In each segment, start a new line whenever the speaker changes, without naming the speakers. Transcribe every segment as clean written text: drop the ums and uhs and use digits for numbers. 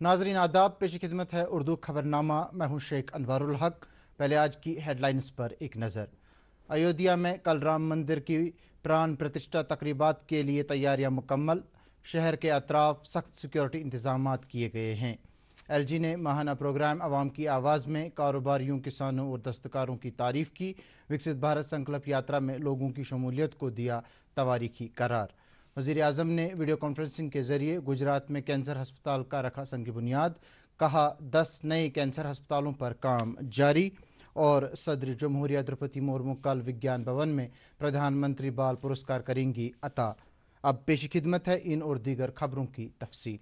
नाजरीन आदाब, पेश खिदमत है उर्दू खबरनामा। मैं हूं शेख अनवारुल हक। पहले आज की हेडलाइंस पर एक नज़र। अयोध्या में कल राम मंदिर की प्राण प्रतिष्ठा तकरीबात के लिए तैयारियां मुकम्मल। शहर के अतराफ सख्त सिक्योरिटी इंतजाम किए गए हैं। एलजी ने माहाना प्रोग्राम अवाम की आवाज़ में कारोबारियों, किसानों और दस्तकारों की तारीफ की। विकसित भारत संकल्प यात्रा में लोगों की शमूलियत को दिया तवारीखी करार। वज़ीर आज़म ने वीडियो कॉन्फ्रेंसिंग के जरिए गुजरात में कैंसर अस्पताल का रखा संग बुनियाद। कहा 10 नए कैंसर अस्पतालों पर काम जारी। और सदर जमहूरिया द्रौपदी मुर्मू कल विज्ञान भवन में प्रधानमंत्री बाल पुरस्कार करेंगी अता। अब पेश खिदमत है इन और दीगर खबरों की तफसील।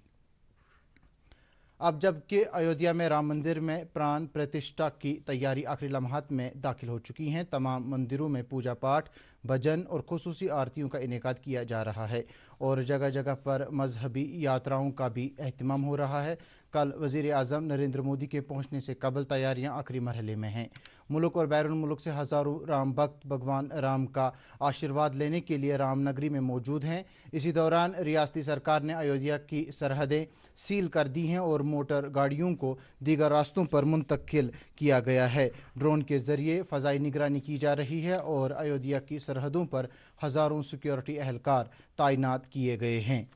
अब जबकि अयोध्या में राम मंदिर में प्राण प्रतिष्ठा की तैयारी आखिरी लम्हात में दाखिल हो चुकी हैं। तमाम मंदिरों में पूजा पाठ, भजन और खुसूसी आरतियों का इनेकाद किया जा रहा है और जगह जगह पर मजहबी यात्राओं का भी एहतमाम हो रहा है। कल वज़ीर आज़म नरेंद्र मोदी के पहुंचने से कबल तैयारियां आखिरी मरहले में हैं। मुल्क और बैरून मुल्क से हज़ारों राम भक्त भगवान राम का आशीर्वाद लेने के लिए रामनगरी में मौजूद हैं। इसी दौरान रियासती सरकार ने अयोध्या की सरहदें सील कर दी हैं और मोटर गाड़ियों को दीगर रास्तों पर मुंतकिल किया गया है। ड्रोन के जरिए फ़ज़ाई निगरानी की जा रही है और अयोध्या की सरहदों पर हज़ारों सिक्योरिटी एहलकार तैनात किए गए हैं।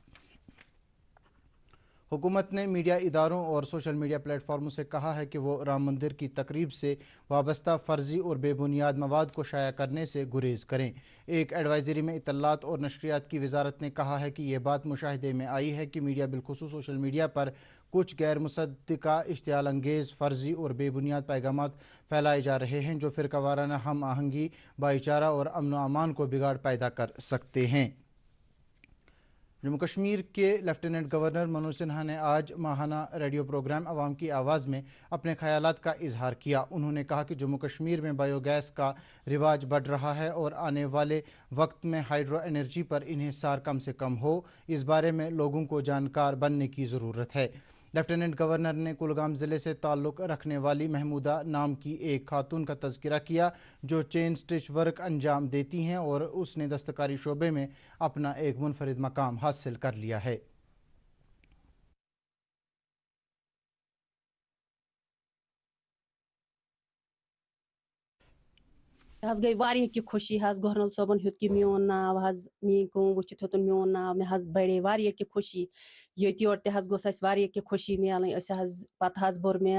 हुकूमत ने मीडिया इदारों और सोशल मीडिया प्लेटफार्मों से कहा है कि वो राम मंदिर की तकरीब से वाबस्ता फर्जी और बेबुनियाद मवाद को शाया करने से गुरेज करें। एक एडवाइजरी में इत्तलात और नशरियात की वजारत ने कहा है कि यह बात मुशाहिदे में आई है कि मीडिया बिलखुसूस सोशल मीडिया पर कुछ गैर मुसद्दिका, इश्तियाल अंगेज, फर्जी और बेबुनियाद पैगामात फैलाए जा रहे हैं जो फिरका वाराना हम आहंगी, भाईचारा और अमन व अमान को बिगाड़ पैदा कर सकते हैं। जम्मू कश्मीर के लेफ्टिनेंट गवर्नर मनोज सिन्हा ने आज माहाना रेडियो प्रोग्राम अवाम की आवाज़ में अपने ख्यालात का इजहार किया। उन्होंने कहा कि जम्मू कश्मीर में बायोगैस का रिवाज बढ़ रहा है और आने वाले वक्त में हाइड्रो एनर्जी पर इन्हिसार कम से कम हो। इस बारे में लोगों को जानकार बनने की ज़रूरत है। लेफ्टिनेंट गवर्नर ने कुलगाम ज़िले से ताल्लुक़ रखने वाली महमूदा नाम की एक खातून का तज़किरा किया जो चेन स्टिच वर्क अंजाम देती हैं और उसने दस्तकारी शोबे में अपना एक मुनफरिद मकाम हासिल कर लिया है।
गई वारिया की खुशी गवर्नर सोबन हेत कि मोन नाव मीन कम वुचित हेतुन मोन नाव मे बड़े वारिया की खुशी ये योर तह गोस वारिया की खुशी मिलन पत बोर मे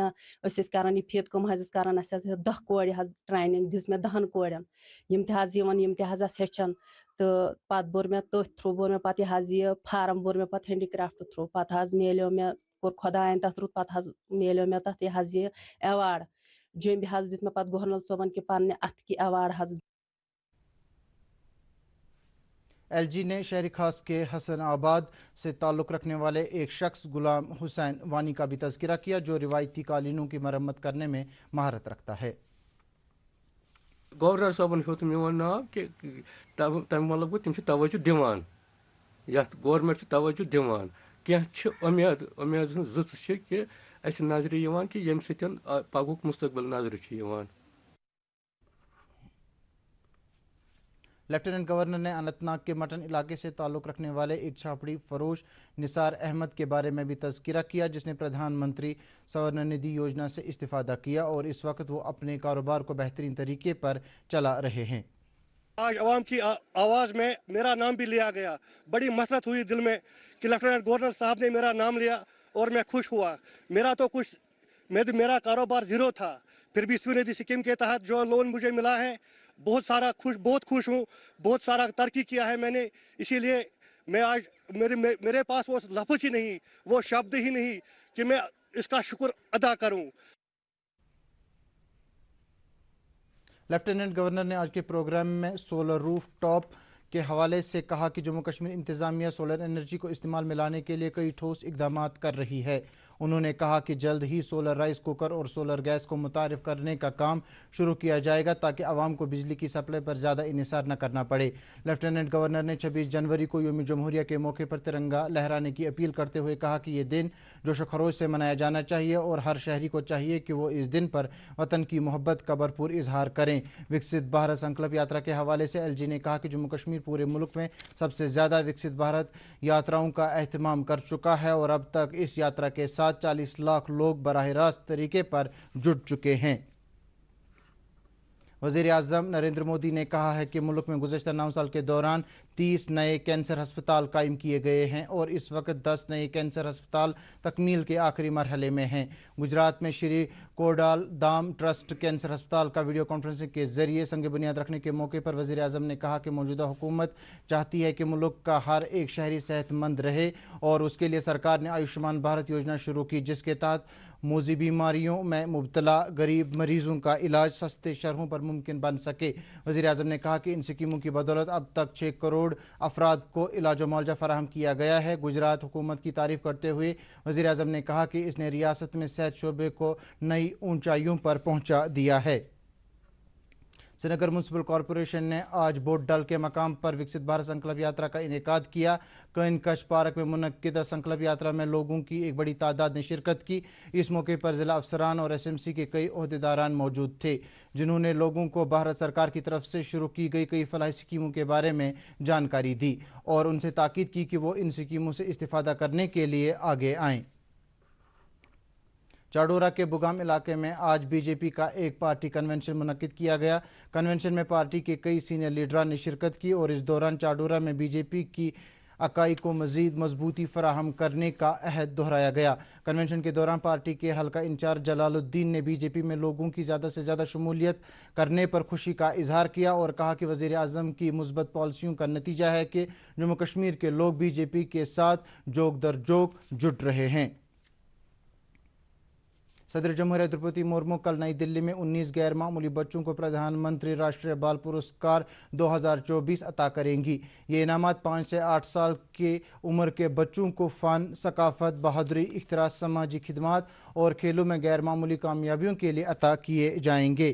करान फीत कम करान 10 कोड़ ट्रेनिंग दिस मे 10 कोड़न यम तह हेचन तो पत बोर मे तथ थ्रू बोर मे पत यह फार्म बोर मे पत हैंडीक्राफ्ट थ्रू पत मिलो मे कोर खुदायन तथ रुत पत मिलो मे तथ यह एवार्ड जम दित मे पत गवर्नर सोबन के पन्ने अथ की अवार्ड
एलजी ने शहरी खास के हसन आबाद से ताल्लुक़ रखने वाले एक शख्स गुलाम हुसैन वानी का भी तज़किरा किया जो रिवायती कालीनों की मरम्मत करने में महारत रखता है।
गवर्नर साहबन हेत मोन नाव कि तम मतलब गो तम तवज्जो दिवान यथ गवर्नमेंट तवज्जो दिवान कह उम्मीद ज कि अस नजर यवान कि यम सतन पगुक मुस्तकबिल नजर यवान।
लेफ्टिनेंट गवर्नर ने अनंतनाग के मटन इलाके से ताल्लुक़ रखने वाले एक छापड़ी फरोश निसार अहमद के बारे में भी तज़किरा किया जिसने प्रधानमंत्री स्वर्ण निधि योजना से इस्तिफ़ादा किया और इस वक्त वो अपने कारोबार को बेहतरीन तरीके पर चला रहे हैं।
आज अवाम की आवाज़ में मेरा नाम भी लिया गया। बड़ी मसरत हुई दिल में कि लेफ्टिनेंट गवर्नर साहब ने मेरा नाम लिया और मैं खुश हुआ। मेरा कारोबार जीरो था, फिर भी स्वर्ण निधि स्कीम के तहत जो लोन मुझे मिला है बहुत खुश हूँ। बहुत सारा तरक्की किया है मैंने, इसीलिए मैं आज मेरे पास वो लफ्ज़ ही नहीं, वो शब्द ही नहीं कि मैं इसका शुक्र अदा करूँ।
लेफ्टिनेंट गवर्नर ने आज के प्रोग्राम में सोलर रूफ टॉप के हवाले से कहा कि जम्मू कश्मीर इंतज़ामिया सोलर एनर्जी को इस्तेमाल में लाने के लिए कई ठोस इकदाम कर रही है। उन्होंने कहा कि जल्द ही सोलर राइस कुकर और सोलर गैस को मुतारिफ करने का काम शुरू किया जाएगा ताकि आवाम को बिजली की सप्लाई पर ज़्यादा इन्हिसार न करना पड़े। लेफ्टिनेंट गवर्नर ने 26 जनवरी को यौम जमहूरिया के मौके पर तिरंगा लहराने की अपील करते हुए कहा कि ये दिन जोश खरोश से मनाया जाना चाहिए और हर शहरी को चाहिए कि वो इस दिन पर वतन की मोहब्बत का भरपूर इजहार करें। विकसित भारत संकल्प यात्रा के हवाले से एलजी ने कहा कि जम्मू कश्मीर पूरे मुल्क में सबसे ज़्यादा विकसित भारत यात्राओं का एहतमाम कर चुका है और अब तक इस यात्रा के साथ साथ 40 लाख लोग बराह रास्त तरीके पर जुट चुके हैं। वज़ीर-ए-आज़म नरेंद्र मोदी ने कहा है कि मुल्क में गुज़श्ता 9 साल के दौरान 30 नए कैंसर अस्पताल कायम किए गए हैं और इस वक्त 10 नए कैंसर अस्पताल तकमील के आखिरी मरहले में हैं। गुजरात में श्री कोडाल धाम ट्रस्ट कैंसर अस्पताल का वीडियो कॉन्फ्रेंसिंग के जरिए संग बुनियाद रखने के मौके पर वज़ीर-ए-आज़म ने कहा कि मौजूदा हुकूमत चाहती है कि मुल्क का हर एक शहरी सेहतमंद रहे और उसके लिए सरकार ने आयुष्मान भारत योजना शुरू की, जिसके तहत मोजी बीमारियों में मुब्तला गरीब मरीजों का इलाज सस्ते शरहों पर मुमकिन बन सके। वज़ीर-ए-आज़म ने कहा कि इन स्कीमों की बदौलत अब तक 6 करोड़ अफराद को इलाज मुआवजा फराहम किया गया है। गुजरात हुकूमत की तारीफ करते हुए वज़ीर-ए-आज़म ने कहा कि इसने रियासत में सेहत शोबे को नई ऊंचाइयों पर पहुंचा दिया है। श्रीनगर म्युनिसिपल कॉरपोरेशन ने आज बोट डल के मकाम पर विकसित भारत संकल्प यात्रा का इनेकाद किया। कैन कश पार्क में मुनक्किदा संकल्प यात्रा में लोगों की एक बड़ी तादाद ने शिरकत की। इस मौके पर जिला अफसरान और एसएमसी के कई ओहदेदारान मौजूद थे, जिन्होंने लोगों को भारत सरकार की तरफ से शुरू की गई कई फलाही स्कीमों के बारे में जानकारी दी और उनसे ताकीद की कि वो इन स्कीमों से इस्तिफादा करने के लिए आगे आएं। चाडोरा के बुगाम इलाके में आज बीजेपी का एक पार्टी कन्वेंशन मुनक्किद किया गया। कन्वेंशन में पार्टी के कई सीनियर लीडरान ने शिरकत की और इस दौरान चाडोरा में बीजेपी की अकाई को मजीद मजबूती फराहम करने का अहद दोहराया गया। कन्वेंशन के दौरान पार्टी के हल्का इंचार्ज जलालुद्दीन ने बीजेपी में लोगों की ज़्यादा से ज़्यादा शमूलियत करने पर खुशी का इजहार किया और कहा कि वज़ीर आज़म की मुस्बत पॉलिसियों का नतीजा है कि जम्मू कश्मीर के लोग बीजेपी के साथ जोग दर जोग जुट रहे हैं। सदर जमहूरिया द्रौपदी मुर्मू कल नई दिल्ली में 19 गैर मामूली बच्चों को प्रधानमंत्री राष्ट्रीय बाल पुरस्कार 2024 अता करेंगी। ये इनामात 5 से 8 साल की उम्र के बच्चों को फ़न, सकाफत, बहादुरी, इख्तिरार, समाजी खिदमात और खेलों में गैर मामूली कामयाबियों के लिए अता किए जाएंगे।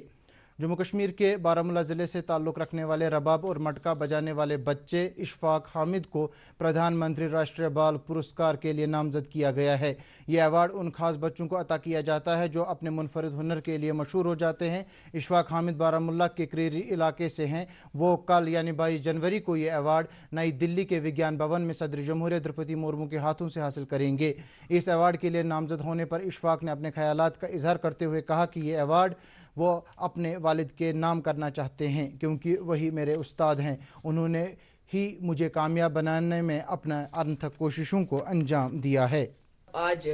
जम्मू कश्मीर के बारामूला ज़िले से ताल्लुक़ रखने वाले रबाब और मटका बजाने वाले बच्चे इशफाक हामिद को प्रधानमंत्री राष्ट्रीय बाल पुरस्कार के लिए नामजद किया गया है। यह अवार्ड उन खास बच्चों को अता किया जाता है जो अपने मुनफरिद हुनर के लिए मशहूर हो जाते हैं। इशफाक हामिद बारामूला के क्रीरी इलाके से हैं। वो कल यानी 22 जनवरी को यह अवार्ड नई दिल्ली के विज्ञान भवन में सदर जमहूरिया द्रौपदी मुर्मू के हाथों से हासिल करेंगे। इस अवार्ड के लिए नामजद होने पर इशफाक ने अपने ख्यालात का इजहार करते हुए कहा कि यह अवार्ड वो अपने वालिद के नाम करना चाहते हैं क्योंकि वही मेरे उस्ताद हैं। उन्होंने ही मुझे कामयाब बनाने में अपना अनथक कोशिशों को अंजाम दिया है।
आज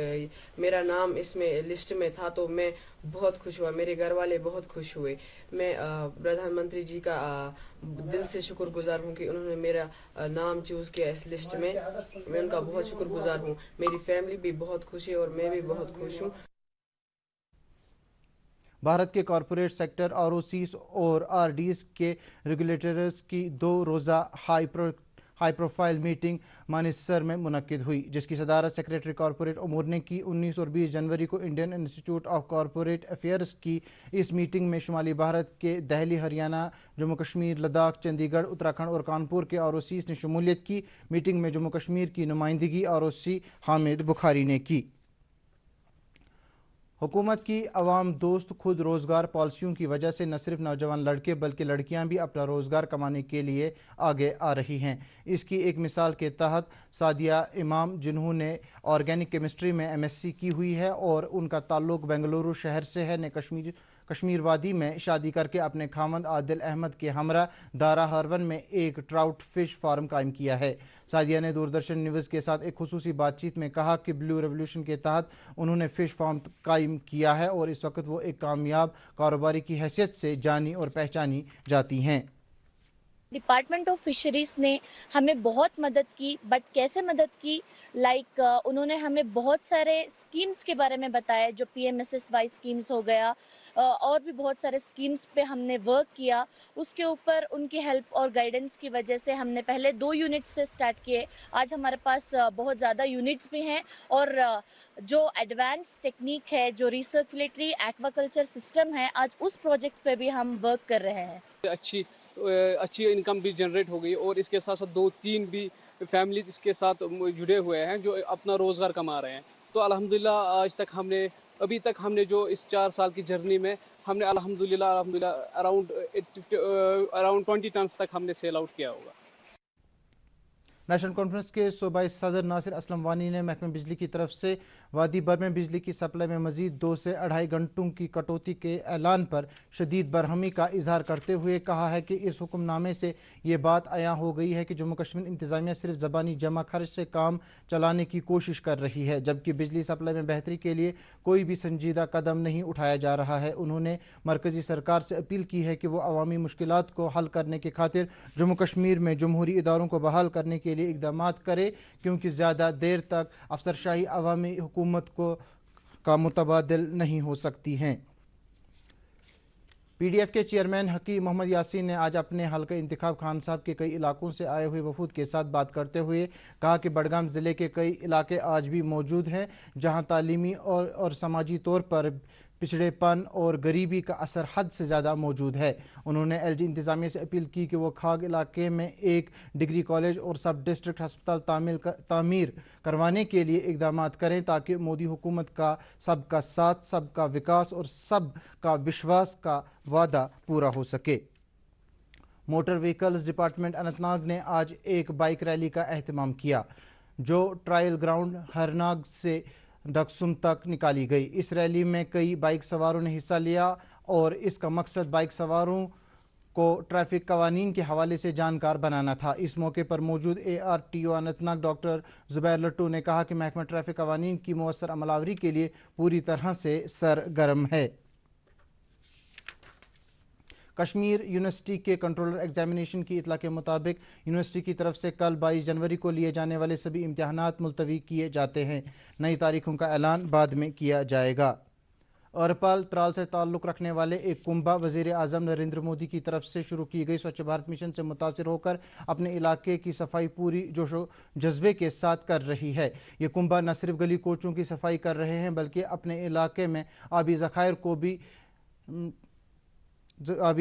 मेरा नाम इसमें लिस्ट में था तो मैं बहुत खुश हुआ, मेरे घर वाले बहुत खुश हुए। मैं प्रधानमंत्री जी का दिल से शुक्रगुजार हूँ कि उन्होंने मेरा नाम चूज़ किया इस लिस्ट में। मैं उनका बहुत शुक्रगुजार हूँ। मेरी फैमिली भी बहुत खुश है और मैं भी बहुत खुश हूँ।
भारत के कॉरपोरेट सेक्टर आरओसीज और आरडीज के रेगुलेटर्स की 2 रोज़ा हाई प्रोफाइल मीटिंग मानेसर में मुनक्किद हुई, जिसकी सदारत सेक्रेटरी कॉरपोरेट अमूर ने की। 19 और 20 जनवरी को Indian institute of corporate affairs की इस मीटिंग में शुमाली भारत के दिल्ली, हरियाणा, जम्मू कश्मीर, लद्दाख, चंडीगढ़, उत्तराखंड और कानपुर के आरओसीज ने शमूलियत की। मीटिंग में जम्मू कश्मीर की नुमाइंदगी आरओसी हामिद बुखारी ने की। हुकूमत की अवाम दोस्त खुद रोज़गार पॉलिसियों की वजह से न सिर्फ नौजवान लड़के बल्कि लड़कियां भी अपना रोज़गार कमाने के लिए आगे आ रही हैं। इसकी एक मिसाल के तहत सादिया इमाम, जिन्होंने ऑर्गेनिक केमिस्ट्री में एमएससी की हुई है और उनका ताल्लुक बेंगलुरु शहर से है, ने कश्मीर वादी में शादी करके अपने खामंद आदिल अहमद के हमरा दारा हरवन में एक ट्राउट फिश फार्म कायम किया है। सादिया ने दूरदर्शन न्यूज़ के साथ एक खुसूसी बातचीत में कहा कि ब्लू रेवोल्यूशन के तहत उन्होंने फिश फार्म कायम किया है और इस वक्त वो एक कामयाब कारोबारी की हैसियत से जानी और पहचानी जाती हैं।
डिपार्टमेंट ऑफ फिशरीज ने हमें बहुत मदद की, बट कैसे मदद की, उन्होंने हमें बहुत सारे स्कीम्स के बारे में बताया, जो PMSSY स्कीम्स हो गया, और भी बहुत सारे स्कीम्स पे हमने वर्क किया। उसके ऊपर उनकी हेल्प और गाइडेंस की वजह से हमने पहले 2 यूनिट से स्टार्ट किए। आज हमारे पास बहुत ज़्यादा यूनिट्स भी हैं और जो एडवांस टेक्निक है, जो रिसर्कुलेटरी एक्वाकल्चर सिस्टम है, आज उस प्रोजेक्ट्स पे भी हम वर्क कर रहे हैं।
अच्छी इनकम भी जनरेट हो गई और इसके साथ साथ 2-3 भी फैमिलीज इसके साथ जुड़े हुए हैं जो अपना रोज़गार कमा रहे हैं। तो अल्हम्दुलिल्लाह अभी तक हमने जो इस 4 साल की जर्नी में हमने अल्हम्दुलिल्लाह अराउंड 20 टन तक हमने सेल आउट किया होगा।
نیشنل کانفرنس کے صوبائی صدر ناصر اسلم وانی نے محکمہ بجلی کی طرف سے وادی بر میں بجلی کی سپلائی میں مزید 2 سے 2.5 گھنٹوں کی کٹوتی کے اعلان پر شدید برہمی کا اظہار کرتے ہوئے کہا ہے کہ اس حکم نامے سے یہ بات عیاں ہو گئی ہے کہ جموں کشمیر انتظامیہ صرف زبانی جمع خرچ سے کام چلانے کی کوشش کر رہی ہے، جبکہ بجلی سپلائی میں بہتری کے لیے کوئی بھی سنجیدہ قدم نہیں اٹھایا جا رہا ہے۔ انہوں نے مرکزی سرکار سے اپیل کی ہے کہ وہ عوامی مشکلات کو حل کرنے کی خاطر جموں کشمیر میں جمہوری اداروں کو بحال کرنے کے لیے اقدامات کرے، کیونکہ زیادہ دیر تک افسرشاہی عوامی حکومت کا متبادل نہیں ہو سکتی ہیں۔ پی ڈی ایف کے چیئرمین حکیم محمد یاسین نے آج اپنے حلقہ انتخاب خان صاحب کے کئی علاقوں سے آئے ہوئے وفود کے ساتھ بات کرتے ہوئے کہا کہ بڈگام ضلع کے کئی علاقے آج بھی موجود ہیں جہاں تعلیمی اور سماجی طور پر پچھڑے پن اور غریبی کا اثر حد سے زیادہ موجود ہے۔ انہوں نے ایل جی انتظامیہ سے اپیل کی کہ وہ کھاگ علاقے میں ایک ڈگری کالج اور سب ڈسٹرکٹ ہسپتال تعمیر کروانے کے لیے اقدامات کریں تاکہ مودی حکومت کا سب کا ساتھ، سب کا وکاس اور سب کا وشواس کا وعدہ پورا ہو سکے۔ Motor vehicles department Anant Nag نے آج ایک بائک ریلی کا اہتمام کیا جو ٹرائل گراؤنڈ ہرناگ سے ڈکسم تک نکالی گئی۔ اس ریلی میں کئی بائک سواروں نے حصہ لیا اور اس کا مقصد بائک سواروں کو ٹریفک قوانین کے حوالے سے جانکار بنانا تھا۔ اس موقع پر موجود A R T O Anantnag doctor Zubair Lattoo نے کہا کہ محکمہ ٹریفک قوانین کی مؤثر عمل آوری کے لیے پوری طرح سے سرگرم ہے۔ کشمیر یونیورسٹی کے کنٹرولر ایگزامینیشن کی اطلاع کے مطابق یونیورسٹی کی طرف سے کل 22 جنوری کو لیے جانے والے سبھی امتحانات ملتوی کیے جاتے ہیں۔ نئی تاریخوں کا اعلان بعد میں کیا جائے گا۔ ارپال ترال سے تعلق رکھنے والے ایک کنبہ وزیر اعظم نریندر مودی کی طرف سے شروع کی گئی سوچھ بھارت مشن سے متاثر ہو کر اپنے علاقے کی صفائی پوری جوش و جذبے کے ساتھ کر رہی ہے۔ یہ کنبہ نہ صرف گلی کوچوں کی صفائی کر رہے ہیں بلکہ اپنے علاقے میں آبی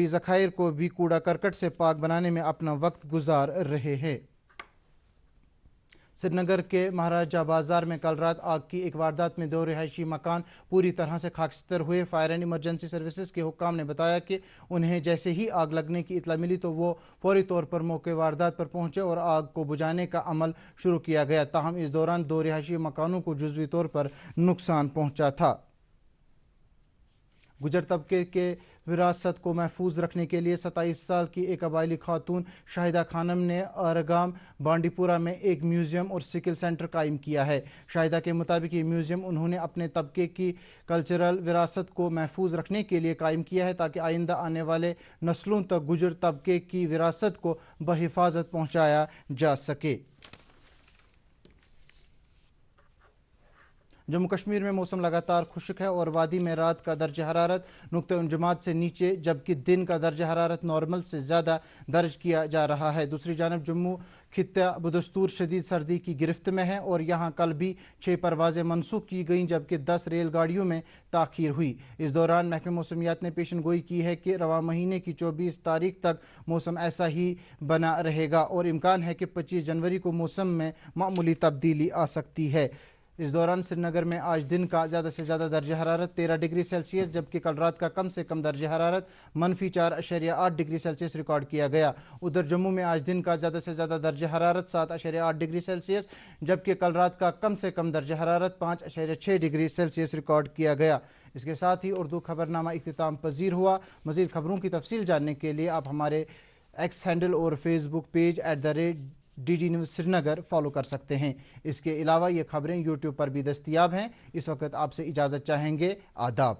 ذخائر کو بھی کوڑا کرکٹ سے پاک بنانے میں اپنا وقت گزار رہے ہیں۔ سری نگر کے مہاراجہ بازار میں کل رات آگ کی ایک واردات میں 2 رہائشی مکان پوری طرح سے خاکستر ہوئے۔ فائر اینڈ ایمرجنسی سروسز کے حکام نے بتایا کہ انہیں جیسے ہی آگ لگنے کی اطلاع ملی تو وہ فوری طور پر موقع واردات پر پہنچے اور آگ کو بجھانے کا عمل شروع کیا گیا، تاہم اس دوران 2 رہائشی مکانوں کو جزوی طور پر نقصان پہنچا تھا۔ گجر طبقے کے وراثت کو محفوظ رکھنے کے لیے 27 سال کی ایک قبائلی خاتون شاہدہ خانم نے ارگام بانڈی پورہ میں ایک میوزیم اور سکل سینٹر قائم کیا ہے۔ شاہدہ کے مطابق یہ میوزیم انہوں نے اپنے طبقے کی کلچرل وراثت کو محفوظ رکھنے کے لیے قائم کیا ہے تاکہ آئندہ آنے والے نسلوں تک گجر طبقے کی وراثت کو بحفاظت پہنچایا جا سکے۔ جموں کشمیر میں موسم لگاتار خشک ہے اور وادی میں رات کا درجہ حرارت نقطہ انجماد سے نیچے جبکہ دن کا درجہ حرارت نارمل سے زیادہ درج کیا جا رہا ہے۔ دوسری جانب جموں خطہ بدستور شدید سردی کی گرفت میں ہے اور یہاں کل بھی 6 پروازیں منسوخ کی گئیں جبکہ 10 ریل گاڑیوں میں تاخیر ہوئی۔ اس دوران محکمہ موسمیات نے پیشن گوئی کی ہے کہ رواں مہینے کی 24 تاریخ تک موسم ایسا ہی بنا رہے گا اور امکان ہے کہ 25 جنوری کو موسم میں معمولی تبدیلی آ سکتی ہے۔ اس دوران سری نگر میں آج دن کا زیادہ سے زیادہ درجہ حرارت 13 ڈگری سیلسیس جبکہ کل رات کا کم سے کم درجہ حرارت -4.8 ڈگری سیلسیس ریکارڈ کیا گیا۔ ادھر جموں میں آج دن کا زیادہ سے زیادہ درجہ حرارت 7.8 ڈگری سیلسیس جبکہ کل رات کا کم سے کم درجہ حرارت 5.6 ڈگری سیلسیس ریکارڈ کیا گیا۔ اس کے ساتھ ہی اردو خبرنامہ اختتام پذیر ہوا۔ مزید خبروں کی تفصیل جاننے کے لیے آپ ہمارے ایکس ہینڈل اور فیس بک پیج @DD نیوز سری نگر فالو کر سکتے ہیں۔ اس کے علاوہ یہ خبریں یوٹیوب پر بھی دستیاب ہیں۔ اس وقت آپ سے اجازت چاہیں گے۔ آداب۔